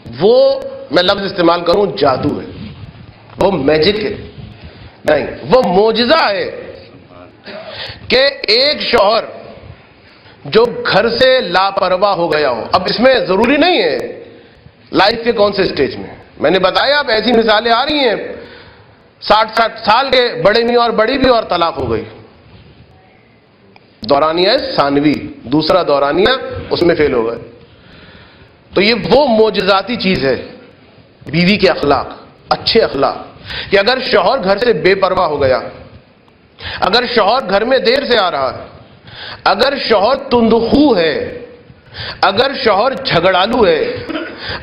وہ میں لفظ استعمال کروں جادو ہے، وہ میجک ہے، نہیں، وہ معجزہ ہے کہ ایک شوہر جو گھر سے لاپرواہ ہو گیا ہو. اب اس میں ضروری نہیں ہے لائف کے کون سے سٹیج میں نے بتایا اب ایسی مثالیں آ رہی ہیں 60 سال کے بڑے میاں اور بڑی بھی اور طلاق ہو گئی. دورانیہ ثانوی، دوسرا دورانیہ اس میں فیل ہو گئے. تو یہ وہ معجزاتی چیز ہے بیوی کے اخلاق، اچھے اخلاق، کہ اگر شوہر گھر سے بے پرواہ ہو گیا، اگر شوہر گھر میں دیر سے آ رہا ہے، اگر شوہر تندخو ہے، اگر شوہر جھگڑالو ہے،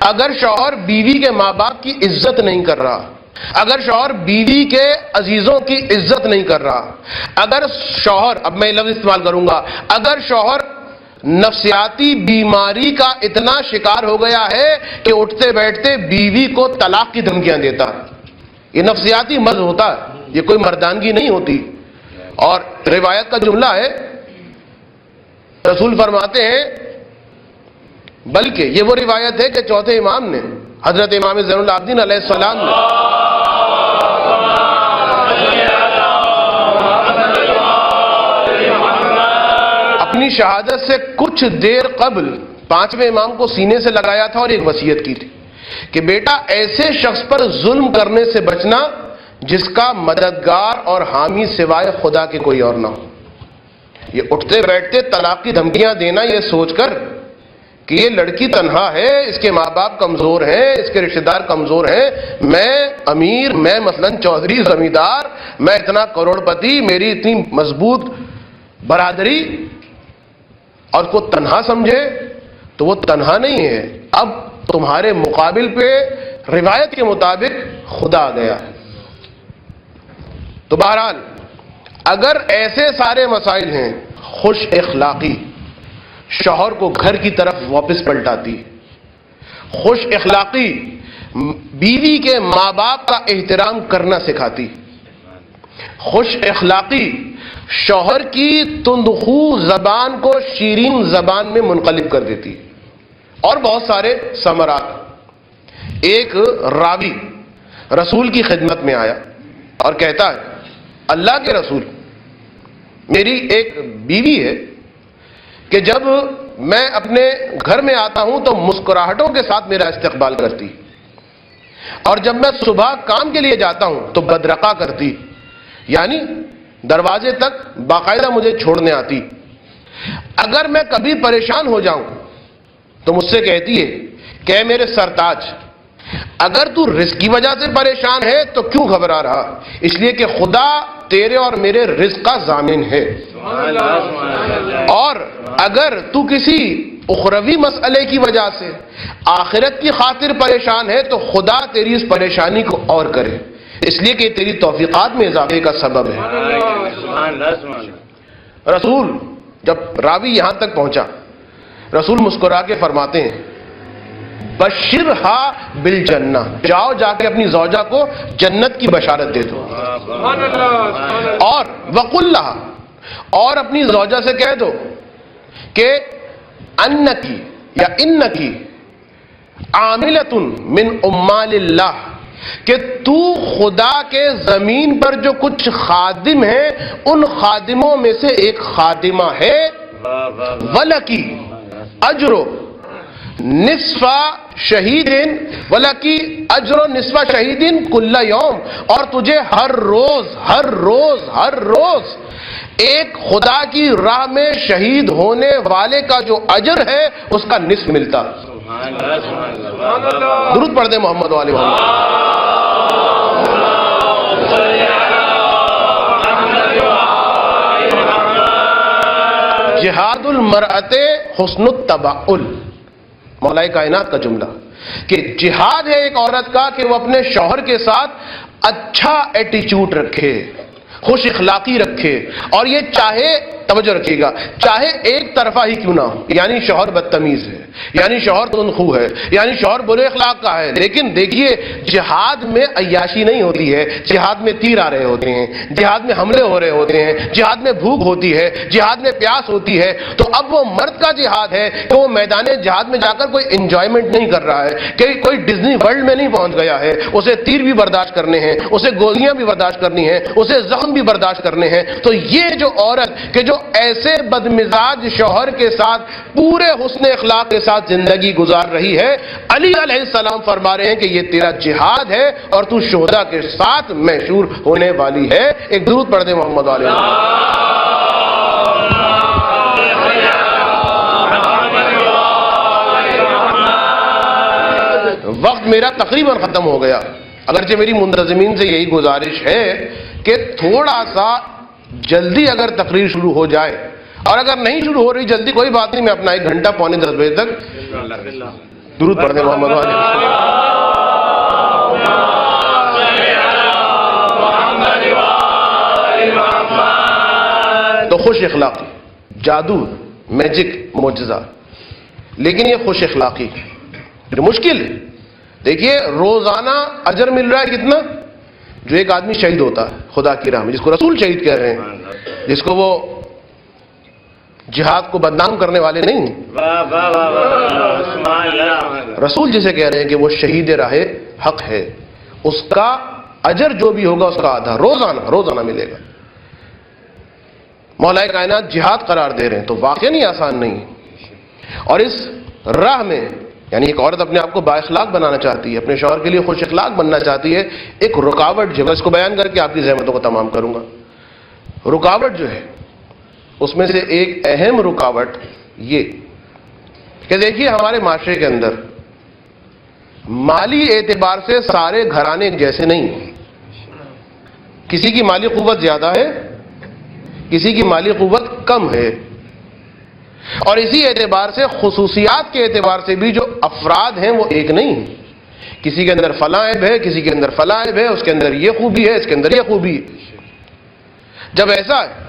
اگر شوہر بیوی کے ماں باپ کی عزت نہیں کر رہا، اگر شوہر بیوی کے عزیزوں کی عزت نہیں کر رہا، اگر شوہر، اب میں لفظ استعمال کروں گا، اگر شوہر نفسیاتی بیماری کا اتنا شکار ہو گیا ہے کہ اٹھتے بیٹھتے بیوی کو طلاق کی دھمکیاں دیتا ہے، یہ نفسیاتی مرض ہوتا ہے، یہ کوئی مردانگی نہیں ہوتی. اور روایت کا جملہ ہے، رسول فرماتے ہیں، بلکہ یہ وہ روایت ہے کہ چوتھے امام نے، حضرت امام زین العابدین علیہ السلام نے اپنی شہادت سے کچھ دیر قبل پانچویں امام کو سینے سے لگایا تھا اور ایک وصیت کی تھی کہ بیٹا ایسے شخص پر ظلم کرنے سے بچنا جس کا مددگار اور حامی سوائے خدا کے کوئی اور نہ ہو. یہ اٹھتے بیٹھتے طلاق کی دھمکیاں دینا یہ سوچ کر کہ یہ لڑکی تنہا ہے، اس کے ماں باپ کمزور ہیں، اس کے رشتہ دار کمزور ہیں، میں امیر، میں مثلا چودھری زمیندار، میں اتنا کروڑ پتی، میری اتنی مضبوط برادری، اور کو تنہا سمجھے تو وہ تنہا نہیں ہے. اب تمہارے مقابل پہ روایت کے مطابق خدا آ گیا ہے. تو بہرحال اگر ایسے سارے مسائل ہیں، خوش اخلاقی شوہر کو گھر کی طرف واپس پلٹاتی، خوش اخلاقی بیوی کے ماں باپ کا احترام کرنا سکھاتی، خوش اخلاقی شوہر کی تندخو زبان کو شیرین زبان میں منقلب کر دیتی، اور بہت سارے ثمرات. ایک راوی رسول کی خدمت میں آیا اور کہتا ہے، اللہ کے رسول، میری ایک بیوی ہے کہ جب میں اپنے گھر میں آتا ہوں تو مسکراہٹوں کے ساتھ میرا استقبال کرتی، اور جب میں صبح کام کے لیے جاتا ہوں تو بدرقہ کرتی، یعنی دروازے تک باقاعدہ مجھے چھوڑنے آتی. اگر میں کبھی پریشان ہو جاؤں تو مجھ سے کہتی ہے کہ اے میرے سرتاج، اگر تو رزق کی وجہ سے پریشان ہے تو کیوں گھبرا رہا؟ اس لیے کہ خدا تیرے اور میرے رزق کا ضامن ہے. اور اگر تو کسی اخروی مسئلے کی وجہ سے آخرت کی خاطر پریشان ہے تو خدا تیری اس پریشانی کو اور کرے، اس لیے کہ تیری توفیقات میں اضافے کا سبب ہے. رسول جب راوی یہاں تک پہنچا، رسول مسکرا کے فرماتے ہیں، بشرھا بالجنہ، جاؤ جا کے اپنی زوجہ کو جنت کی بشارت دے دو. اور وقل لہا، اور اپنی زوجہ سے کہہ دو کہ انکی یا انکی عاملۃ من عمال اللہ، کہ تو خدا کے زمین پر جو کچھ خادم ہیں ان خادموں میں سے ایک خادمہ ہے. وَلَكِ اجر نصف شہید، وَلَكِ اجر نصف شہید کل یوم، اور تجھے ہر روز ایک خدا کی راہ میں شہید ہونے والے کا جو اجر ہے اس کا نصف ملتا. درود پڑھ دیں محمد علیہ وسلم. جہاد المرأۃ حسن التبعل، مولا کائنات کا جملہ کہ جہاد ہے ایک عورت کا کہ وہ اپنے شوہر کے ساتھ اچھا ایٹیچیوڈ رکھے، خوش اخلاقی رکھے، اور یہ چاہے، توجہ رکھیے گا، چاہے ایک طرفہ ہی کیوں نہ ہو، یعنی شوہر بدتمیز ہے، یعنی شوہر تندخو ہے، یعنی شوہر برے اخلاق کا ہے. لیکن دیکھیے جہاد میں عیاشی نہیں ہوتی ہے، جہاد میں تیر آ رہے ہوتے ہیں، جہاد میں حملے ہو رہے ہوتے ہیں، جہاد میں بھوک ہوتی ہے، جہاد میں پیاس ہوتی ہے. تو اب وہ مرد کا جہاد ہے کہ وہ میدان جہاد میں جا کر کوئی انجوائمنٹ نہیں کر رہا ہے، کہ کوئی ڈزنی ورلڈ میں نہیں پہنچ گیا ہے. اسے تیر بھی برداشت کرنے ہیں، اسے گولیاں بھی برداشت کرنی ہیں، اسے زخم بھی برداشت کرنے ہیں. تو یہ جو عورت کہ جو ایسے بدمزاج شوہر کے ساتھ پورے حسن اخلاق کے ساتھ زندگی گزار رہی ہے، علی علیہ السلام فرما رہے ہیں کہ یہ تیرا جہاد ہے اور تو شہداء کے ساتھ محشور ہونے والی ہے. ایک درود پڑھ دیں محمد علیہ. وقت میرا تقریباً ختم ہو گیا، اگرچہ میری منتظمین سے یہی گزارش ہے کہ تھوڑا سا جلدی اگر تقریر شروع ہو جائے، اور اگر نہیں شروع ہو رہی جلدی کوئی بات نہیں، میں اپنا 1 گھنٹہ پونے 10 بجے تک درود پڑھ دیں محمد علیہ. تو خوش اخلاقی، جادو، میجک، معجزہ. لیکن یہ خوش اخلاقی جو مشکل ہے. دیکھیے روزانہ اجر مل رہا ہے کتنا؟ جو ایک آدمی شہید ہوتا ہے خدا کی راہ میں، جس کو رسول شہید کہہ رہے ہیں، جس کو وہ جہاد کو بدنام کرنے والے نہیں، رسول جسے کہہ رہے ہیں کہ وہ شہید راہ حق ہے، اس کا اجر جو بھی ہوگا اس کا آدھا روزانہ ملے گا. مولا کائنات جہاد قرار دے رہے ہیں تو واقعی نہیں آسان نہیں. اور اس راہ میں یعنی ایک عورت اپنے آپ کو با اخلاق بنانا چاہتی ہے، اپنے شوہر کے لیے خوش اخلاق بننا چاہتی ہے. ایک رکاوٹ جو ہے اس کو بیان کر کے آپ کی زحمتوں کو تمام کروں گا. رکاوٹ جو ہے اس میں سے ایک اہم رکاوٹ یہ کہ دیکھیے ہمارے معاشرے کے اندر مالی اعتبار سے سارے گھرانے ایک جیسے نہیں ہیں. کسی کی مالی قوت زیادہ ہے، کسی کی مالی قوت کم ہے، اور اسی اعتبار سے خصوصیات کے اعتبار سے بھی جو افراد ہیں وہ ایک نہیں ہیں. کسی کے اندر فلاں عیب ہے، کسی کے اندر فلاں عیب ہے، اس کے اندر یہ خوبی ہے، اس کے اندر یہ خوبی ہے. جب ایسا ہے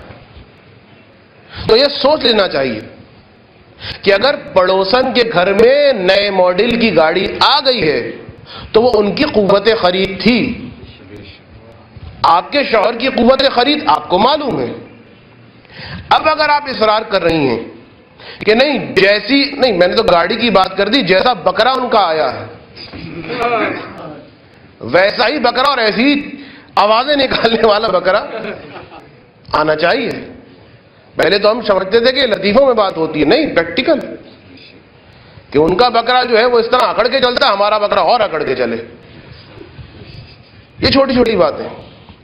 تو یہ سوچ لینا چاہیے کہ اگر پڑوسن کے گھر میں نئے ماڈل کی گاڑی آ گئی ہے تو وہ ان کی قوت خرید تھی. آپ کے شوہر کی قوت خرید آپ کو معلوم ہے. اب اگر آپ اصرار کر رہی ہیں کہ نہیں میں نے تو گاڑی کی بات کر دی، جیسا بکرا ان کا آیا ہے ویسا ہی بکرا اور ایسی آوازیں نکالنے والا بکرا آنا چاہیے. پہلے تو ہم سمجھتے تھے کہ لطیفوں میں بات ہوتی ہے، نہیں، پریکٹیکل، کہ ان کا بکرا جو ہے وہ اس طرح اکڑ کے چلتا ہے، ہمارا بکرا اور اکڑ کے چلے. یہ چھوٹی چھوٹی باتیں.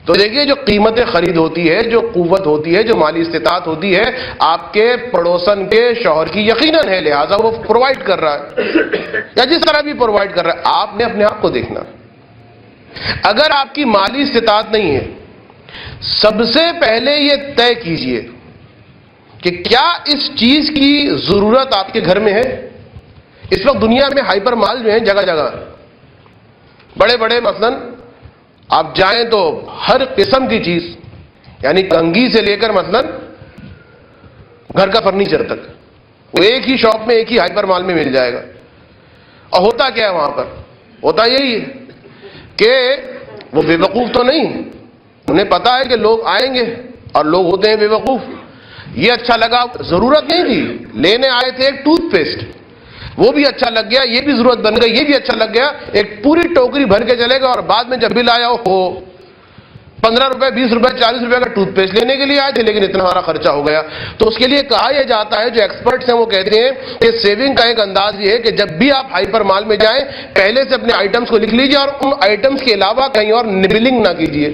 تو دیکھیے جو قیمت خرید ہوتی ہے، جو قوت ہوتی ہے، جو مالی استطاعت ہوتی ہے، آپ کے پڑوسن کے شوہر کی یقیناً ہے، لہٰذا وہ پرووائڈ کر رہا ہے یا جس طرح بھی پرووائڈ کر رہا ہے. آپ نے اپنے آپ کو دیکھنا. اگر آپ کی مالی استطاعت نہیں ہے، سب سے پہلے یہ طے کیجئے کہ کیا اس چیز کی ضرورت آپ کے گھر میں ہے. اس وقت دنیا میں ہائپر مال جو ہیں جگہ جگہ بڑے بڑے، مثلاً آپ جائیں تو ہر قسم کی چیز، یعنی کنگھی سے لے کر مثلاً گھر کا فرنیچر تک، وہ ایک ہی شاپ میں، ایک ہی ہائپر مال میں مل جائے گا. اور ہوتا کیا ہے وہاں پر؟ ہوتا یہی ہے کہ وہ بے وقوف تو نہیں، انہیں پتا ہے کہ لوگ آئیں گے اور لوگ ہوتے ہیں بے وقوف. یہ اچھا لگا، ضرورت نہیں تھی، لینے آئے تھے ایک ٹوتھ پیسٹ، وہ بھی اچھا لگ گیا، یہ بھی ضرورت بن گئی، یہ بھی اچھا لگ گیا، ایک پوری ٹوکری بھر کے چلے گا، اور بعد میں جب بل آیا ہو 15 روپے 20 روپے 40 روپے کا ٹوتھ پیسٹ لینے کے لیے آئے تھے، لیکن اتنا ہمارا خرچہ ہو گیا. تو اس کے لیے کہا یہ جاتا ہے، جو ایکسپرٹس ہیں وہ کہتے ہیں کہ سیونگ کا ایک انداز یہ ہے کہ جب بھی آپ ہائپر مال میں جائیں پہلے سے اپنے آئٹمس کو لکھ لیجئے، اور ان آئٹمس کے علاوہ کہیں اور نبلنگ نہ کیجئے،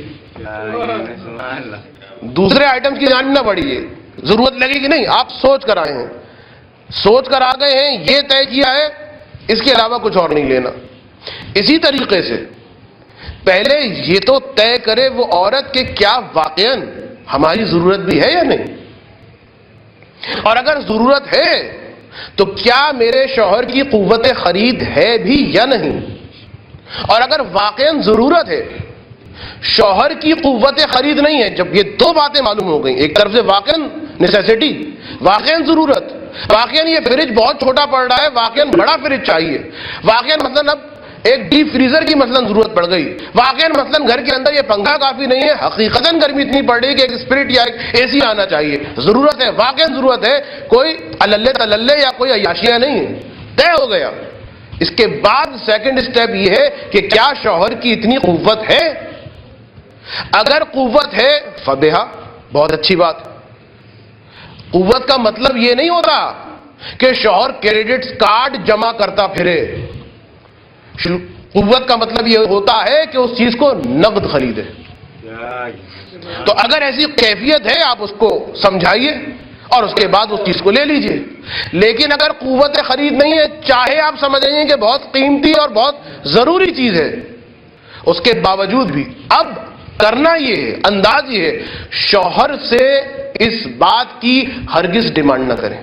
دوسرے آئٹمس کی جانب نہ بڑھیے. ضرورت لگے گی نہیں، آپ سوچ کر آئے ہیں، سوچ کر آ گئے ہیں، یہ طے کیا ہے، اس کے علاوہ کچھ اور نہیں لینا. اسی طریقے سے پہلے یہ تو طے کرے وہ عورت کہ کیا واقعاً ہماری ضرورت بھی ہے یا نہیں، اور اگر ضرورت ہے تو کیا میرے شوہر کی قوت خرید ہے بھی یا نہیں. اور اگر واقعاً ضرورت ہے، شوہر کی قوت خرید نہیں ہے، جب یہ دو باتیں معلوم ہو گئیں، ایک طرف سے واقعاً نیسیسٹی، واقعاً ضرورت، واقعاً یہ فریج بہت چھوٹا پڑ رہا ہے، واقعاً بڑا فریج چاہیے، واقعاً مثلاً اب ایک ڈیپ فریزر کی مثلاً ضرورت پڑ گئی، واقعاً مثلاً گھر کے اندر یہ پنکھا کافی نہیں ہے، حقیقتاً گرمی اتنی پڑ رہی ہے کہ ایک اسپرٹ یا ایک اے سی آنا چاہیے، ضرورت ہے، واقعاً ضرورت ہے، کوئی اللے تللے یا کوئی عیاشیاں نہیں ہے، طے ہو گیا۔ اس کے بعد سیکنڈ سٹیپ یہ ہے کہ کیا شوہر کی اتنی قوت ہے؟ اگر قوت ہے فبہا، بہت اچھی بات۔ قوت کا مطلب یہ نہیں ہوتا کہ شوہر کریڈٹ کارڈ جمع کرتا پھرے، قوت کا مطلب یہ ہوتا ہے کہ اس چیز کو نقد خریدے۔ تو اگر ایسی کیفیت ہے آپ اس کو سمجھائیے اور اس کے بعد اس چیز کو لے لیجئے۔ لیکن اگر قوت خرید نہیں ہے، چاہے آپ سمجھیں کہ بہت قیمتی اور بہت ضروری چیز ہے، اس کے باوجود بھی اب کرنا یہ ہے، انداز یہ ہے، شوہر سے اس بات کی ہرگز ڈیمانڈ نہ کریں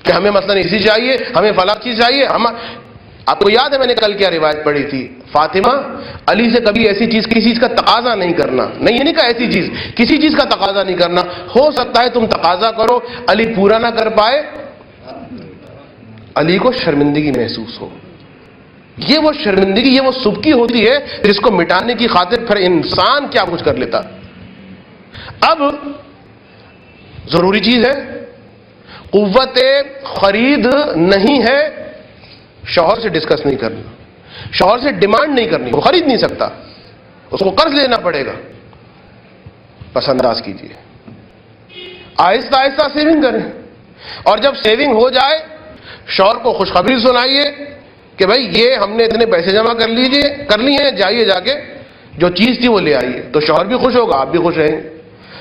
کہ ہمیں مثلا اسی چاہیے، ہمیں فلاں چیز چاہیے۔ آپ کو یاد ہے میں نے کل کیا روایت پڑھی تھی؟ فاطمہ علی سے کبھی ایسی چیز، کسی چیز کا تقاضا نہیں کرنا، نہیں یہ نہیں کہا ایسی چیز، کسی چیز کا تقاضا نہیں کرنا، ہو سکتا ہے تم تقاضا کرو، علی پورا نہ کر پائے، علی کو شرمندگی محسوس ہو۔ یہ وہ شرمندگی، یہ وہ سبکی ہوتی ہے جس کو مٹانے کی خاطر پھر انسان کیا کچھ کر لیتا۔ اب ضروری چیز ہے، قوت خرید نہیں ہے، شوہر سے ڈسکس نہیں کرنا، شوہر سے ڈیمانڈ نہیں کرنی، وہ خرید نہیں سکتا، اس کو قرض لینا پڑے گا۔ پس انداز کیجیے، آہستہ آہستہ سیونگ کریں، اور جب سیونگ ہو جائے شوہر کو خوشخبری سنائیے کہ بھائی یہ ہم نے اتنے پیسے جمع کر لی ہیں، جائیے جا کے جو چیز تھی وہ لے آئیے، تو شوہر بھی خوش ہوگا، آپ بھی خوش رہیں گے۔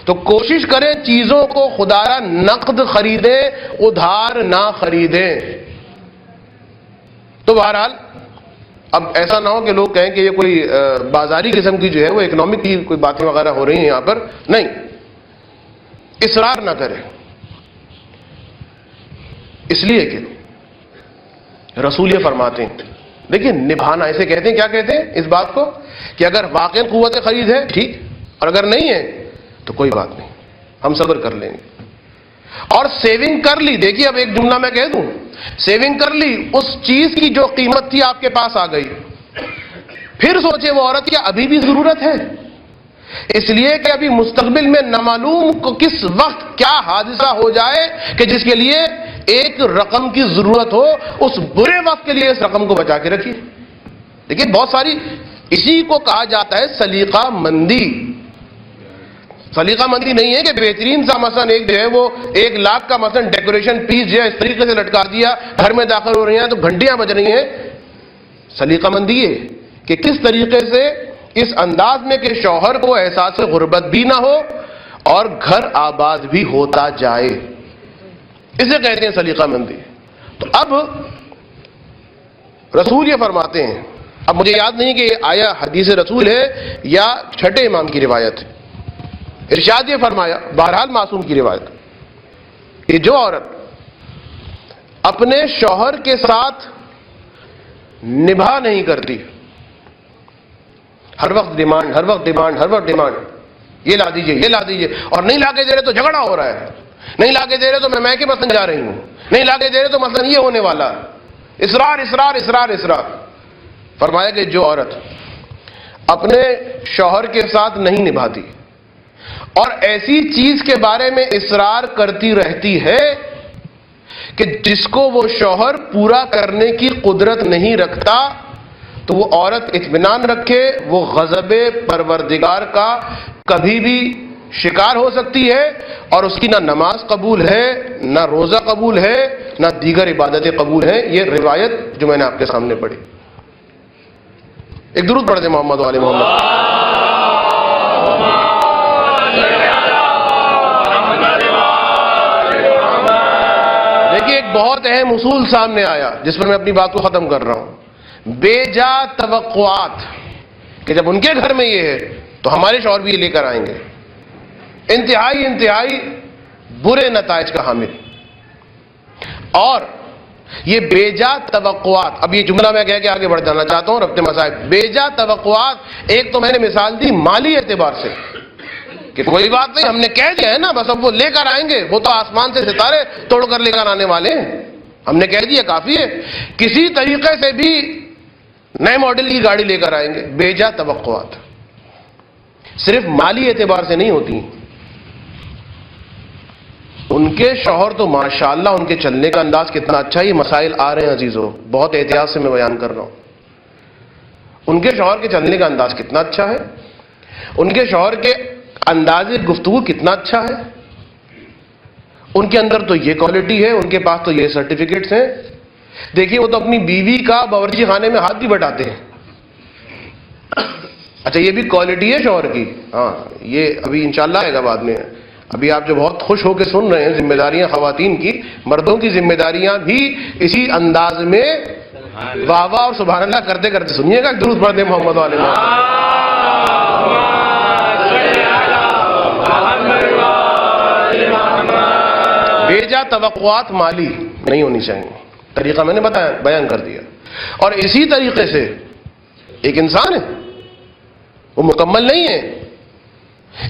تو کوشش کریں چیزوں کو خدارہ نقد خریدیں، ادھار نہ خریدیں۔ تو بہرحال اب ایسا نہ ہو کہ لوگ کہیں کہ یہ کوئی بازاری قسم کی جو ہے وہ اکنامک کی کوئی باتیں وغیرہ ہو رہی ہیں یہاں پر، نہیں، اصرار نہ کریں، اس لیے کہ رسول یہ فرماتے ہیں، دیکھیں نبھانا، ایسے کہتے ہیں، کیا کہتے ہیں اس بات کو کہ اگر واقعی قوت خرید ہے ٹھیک، اور اگر نہیں ہے تو کوئی بات نہیں، ہم صبر کر لیں گے۔ اور سیونگ کر لی، دیکھیے اب ایک جملہ میں کہہ دوں، سیونگ کر لی، اس چیز کی جو قیمت تھی آپ کے پاس آ گئی، پھر سوچے وہ عورت کیا ابھی بھی ضرورت ہے؟ اس لیے کہ ابھی مستقبل میں نامعلوم کو کس وقت کیا حادثہ ہو جائے کہ جس کے لیے ایک رقم کی ضرورت ہو، اس برے وقت کے لیے اس رقم کو بچا کے رکھیے۔ دیکھیے بہت ساری، اسی کو کہا جاتا ہے سلیقہ مندی۔ سلیقہ مندی نہیں ہے کہ بہترین سا مثلا ایک جو ہے وہ 1 لاکھ کا مثلا ڈیکوریشن پیس جو ہے اس طریقے سے لٹکا دیا، گھر میں داخل ہو رہی ہیں تو گھنٹیاں بج رہی ہیں۔ سلیقہ مندی ہے کہ کس طریقے سے، اس انداز میں کہ شوہر کو احساس غربت بھی نہ ہو اور گھر آباد بھی ہوتا جائے، اسے کہتے ہیں سلیقہ مندی۔ تو اب رسول یہ فرماتے ہیں، اب مجھے یاد نہیں کہ آیا حدیث رسول ہے یا چھٹے امام کی روایت ہے، ارشاد یہ فرمایا، بہرحال معصوم کی روایت، کہ جو عورت اپنے شوہر کے ساتھ نبھا نہیں کرتی، ہر وقت ڈیمانڈ، ہر وقت ڈیمانڈ، ہر وقت ڈیمانڈ، یہ لا دیجئے، یہ لا دیجئے، اور نہیں لا کے دے رہے تو جھگڑا ہو رہا ہے، نہیں لا کے دے رہے تو میں کے مثلا جا رہی ہوں، نہیں لا کے دے رہے تو مثلا یہ ہونے والا، اصرار اصرار اصرار اصرار۔ فرمایا کہ جو عورت اپنے شوہر کے ساتھ نہیں نبھاتی اور ایسی چیز کے بارے میں اصرار کرتی رہتی ہے کہ جس کو وہ شوہر پورا کرنے کی قدرت نہیں رکھتا، تو وہ عورت اطمینان رکھے وہ غضب پروردگار کا کبھی بھی شکار ہو سکتی ہے، اور اس کی نہ نماز قبول ہے، نہ روزہ قبول ہے، نہ دیگر عبادتیں قبول ہیں۔ یہ روایت جو میں نے آپ کے سامنے پڑھی، ایک درود پڑھ دیں محمد و آل محمد۔ دیکھیے ایک بہت اہم اصول سامنے آیا جس پر میں اپنی بات کو ختم کر رہا ہوں، بے جا توقعات، کہ جب ان کے گھر میں یہ ہے تو ہمارے شوہر بھی یہ لے کر آئیں گے، انتہائی برے نتائج کا حامل۔ اور یہ بے جا توقعات، اب یہ جملہ میں کہہ کے آگے بڑھ جانا چاہتا ہوں اور اپنے مسائل، بے جا توقعات، ایک تو میں نے مثال دی مالی اعتبار سے، کہ کوئی بات نہیں، ہم نے کہہ دیا ہے نا، بس اب وہ لے کر آئیں گے، وہ تو آسمان سے ستارے توڑ کر لے کر آنے والے ہیں، ہم نے کہہ دیا کافی ہے، کسی طریقے سے بھی نئے ماڈل کی گاڑی لے کر آئیں گے۔ بے جا توقعات صرف مالی اعتبار سے نہیں ہوتی، ان کے شوہر تو ماشاءاللہ ان کے چلنے کا انداز کتنا اچھا ہے، یہ مسائل آ رہے ہیں عزیزوں، بہت احتیاط سے میں بیان کر رہا ہوں، ان کے شوہر کے چلنے کا انداز کتنا اچھا ہے، ان کے شوہر کے انداز گفتگو کتنا اچھا ہے، ان کے اندر تو یہ کوالٹی ہے، ان کے پاس تو یہ سرٹیفکیٹس ہیں۔ دیکھیے وہ تو اپنی بیوی کا باورچی خانے میں ہاتھ بھی بٹاتے ہیں۔ اچھا یہ بھی کوالٹی ہے شوہر کی، ہاں یہ ابھی انشاءاللہ آئے گا بعد میں۔ ابھی آپ جو بہت خوش ہو کے سن رہے ہیں ذمہ داریاں خواتین کی، مردوں کی ذمہ داریاں بھی اسی انداز میں واہ واہ اور سبحان اللہ کرتے کرتے سنیے گا۔ درود پڑھ دیں محمد علیہ بے جا توقعات مالی نہیں ہونی چاہیے، طریقہ میں نے بتایا، بیان کر دیا۔ اور اسی طریقے سے ایک انسان ہے وہ مکمل نہیں ہے،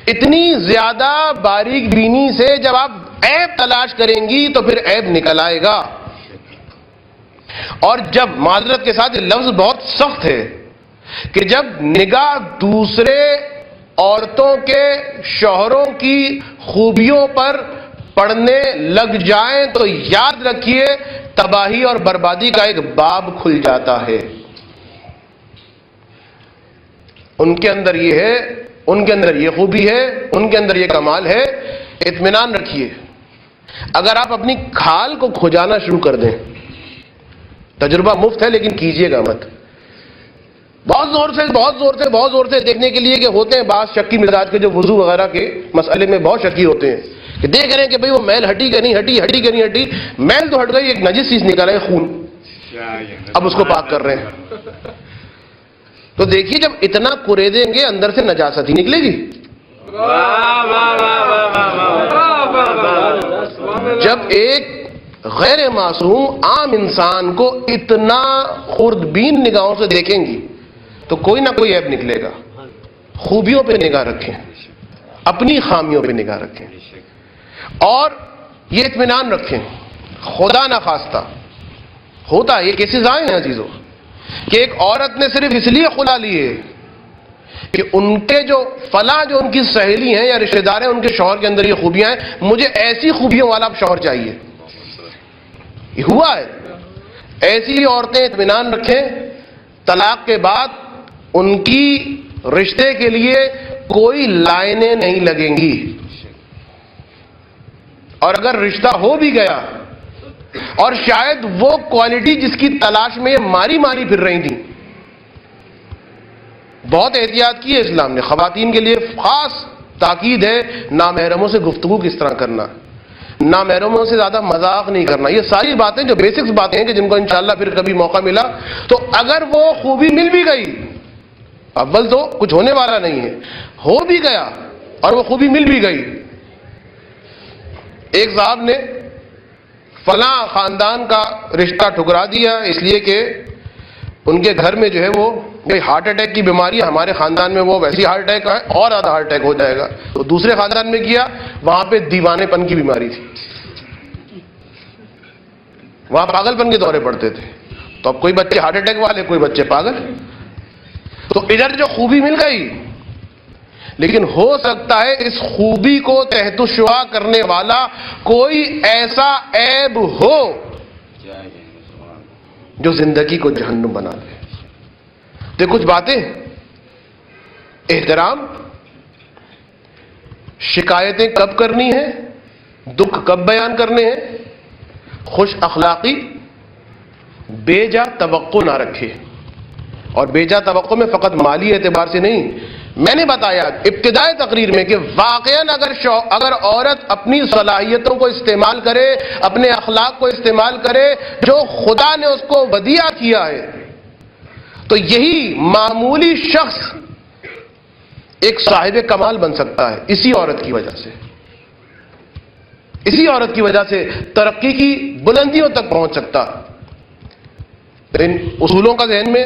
اتنی زیادہ باریک بینی سے جب آپ عیب تلاش کریں گی تو پھر عیب نکل آئے گا۔ اور جب معذرت کے ساتھ یہ لفظ بہت سخت ہے کہ جب نگاہ دوسرے عورتوں کے شوہروں کی خوبیوں پر پڑھنے لگ جائیں تو یاد رکھیے تباہی اور بربادی کا ایک باب کھل جاتا ہے۔ ان کے اندر یہ ہے، ان کے اندر یہ خوبی ہے، ان کے اندر یہ کمال ہے، اطمینان رکھیے۔ اگر آپ اپنی کھال کو کھجانا شروع کر دیں، تجربہ مفت ہے لیکن کیجئے گا مت، بہت زور سے دیکھنے کے لیے کہ ہوتے ہیں بعض شکی مزاج کے جو وضو وغیرہ کے مسئلے میں بہت شکی ہوتے ہیں کہ دیکھ رہے ہیں کہ بھئی وہ میل ہٹی کہ نہیں ہٹی، ہٹی کہ نہیں ہٹی، میل تو ہٹ گئی، ایک نجس چیز نکل ہے خون، اب اس کو پاک کر رہے ہیں۔ تو دیکھیے جب اتنا کرے دیں گے اندر سے نجاست ہی نکلے گی۔ جب ایک غیر معصوم عام انسان کو اتنا خوردبین نگاہوں سے دیکھیں گی تو کوئی نہ کوئی عیب نکلے گا۔ خوبیوں پہ نگاہ رکھیں، اپنی خامیوں پہ نگاہ رکھیں، اور یہ اطمینان رکھیں خدا نہ خواستہ ہوتا ہے، یہ کیسز آئے ہیں عزیزوں کہ ایک عورت نے صرف اس لیے خلا لی ہے کہ ان کے جو فلاں جو ان کی سہیلی ہیں یا رشتہ دار ہیں ان کے شوہر کے اندر یہ خوبیاں ہیں، مجھے ایسی خوبیوں والا شوہر چاہیے۔ یہ ہوا ہے۔ ایسی عورتیں اطمینان رکھیں، طلاق کے بعد ان کی رشتے کے لیے کوئی لائنیں نہیں لگیں گی، اور اگر رشتہ ہو بھی گیا اور شاید وہ کوالٹی جس کی تلاش میں ماری پھر رہی تھیں، بہت احتیاط کی ہے اسلام نے۔ خواتین کے لیے خاص تاکید ہے نامحرموں سے گفتگو کس طرح کرنا، نامحرموں سے زیادہ مذاق نہیں کرنا۔ یہ ساری باتیں جو بیسکس باتیں ہیں کہ جن کو انشاءاللہ پھر کبھی موقع ملا تو اگر وہ خوبی مل بھی گئی، اول تو کچھ ہونے والا نہیں ہے، ہو بھی گیا اور وہ خوبی مل بھی گئی۔ ایک صاحب نے فلاں خاندان کا رشتہ ٹھکرا دیا اس لیے کہ ان کے گھر میں جو ہے وہ ہارٹ اٹیک کی بیماری ہے، ہمارے خاندان میں وہ ویسی ہارٹ اٹیک ہے اور زیادہ ہارٹ اٹیک ہو جائے گا، تو دوسرے خاندان میں کیا، وہاں پہ دیوانے پن کی بیماری تھی، وہاں پاگل پن کے دورے پڑتے تھے، تو اب کوئی بچے ہارٹ اٹیک والے، کوئی بچے پاگل۔ تو ادھر جو خوبی مل گئی، لیکن ہو سکتا ہے اس خوبی کو تحت الشعاع کرنے والا کوئی ایسا عیب ہو جو زندگی کو جہنم بنا دے۔ تو کچھ باتیں، احترام، شکایتیں کب کرنی ہیں، دکھ کب بیان کرنے ہیں، خوش اخلاقی، بے جا توقع نہ رکھے، اور بے جا توقع میں فقط مالی اعتبار سے نہیں، میں نے بتایا ابتدائی تقریر میں کہ واقعاً اگر عورت اپنی صلاحیتوں کو استعمال کرے، اپنے اخلاق کو استعمال کرے جو خدا نے اس کو ودیعہ کیا ہے، تو یہی معمولی شخص ایک صاحب کمال بن سکتا ہے اسی عورت کی وجہ سے، اسی عورت کی وجہ سے ترقی کی بلندیوں تک پہنچ سکتا۔ ان اصولوں کا ذہن میں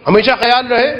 ہمیشہ خیال رہے۔